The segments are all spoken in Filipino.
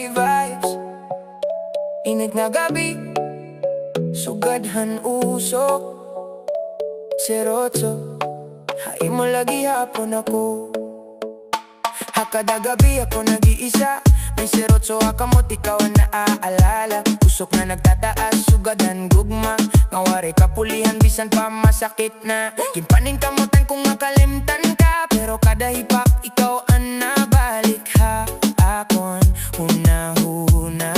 Waray vibes. Init nga gabi, sugadhan usok. Serotso, hai mo lagi hapon ako. Hakada gabi ako nag-iisa. May serotso akamot, ikaw ang naaalala. Usok na nagtataas, sugadan gugma. Ngawari kapulihan, bisan pa masakit na. Kimpaning kamutan kung makalimtan ka. Pero kada hipak, ikaw ang nabalik ha. Akon, huna-huna.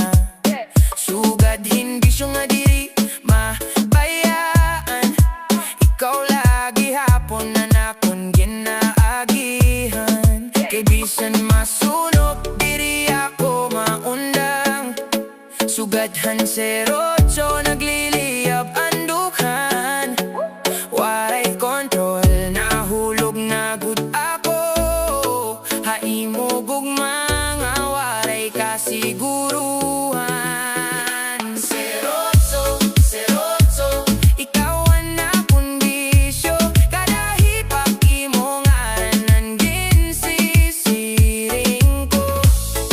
Sugad hindi siya nga diri mabayaan. Ikaw lagi hapon na nakon ginaagihan. Kay bisan masunok, diri ako maundang. Sugadhan serotso, nagliliyab andukan. Waray control, nahulog na good ako. Hai mo gugma, nga waray kasiguruhan. Serotso, serotso, ikaw ang napundisyo. Kada hipak imo ngaran ginsisiring ko.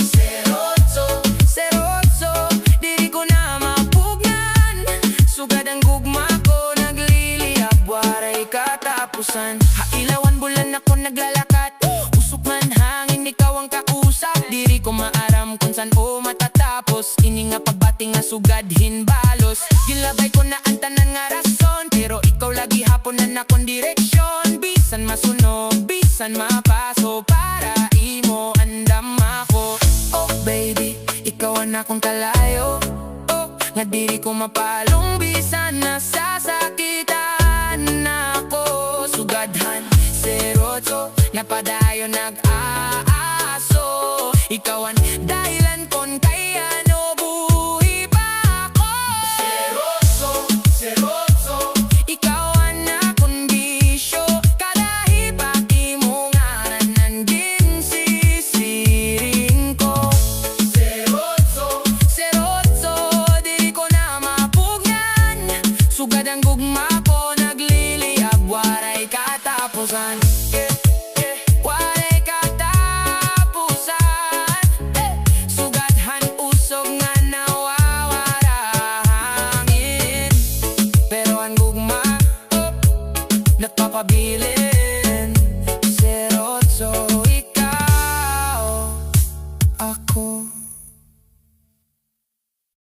Serotso, serotso, diri ko na mapugnan. Sugad ang gugma ko, nagliliyab, waray katapusan. Hailawan bulan ako naglalakat. Usok man hangin, ikaw ang kausap. Diri ko maaram kung saan o matatapos. Ini nga pagbati nga sugadhin balos. Gilabay ko na ang tanan nga rason. Pero ikaw lagi hapon na nakon direksyon. Bisan masunog, bisan mapaso, para imo andam ako. Oh baby, ikaw ang akong kalayo. Oh, nga diri ko mapalong, bisan nasasakitan ako. Sugadhan serotso, napadayon nag-aaso. Ikaw ang dahilan kon kaya no buhi pa ako. Serotso, serotso, ikaw ang nakondisyo. Kada hipak imo ngaran ang ginsisiring ko. Serotso, serotso, diri ko na mapugnan. Sugad ang gugma ko, nagliliyab, waray katapusan. Waray katapusan. Sugadhan usog nga nawawarangin. Pero ang gugma, nagpapabilis.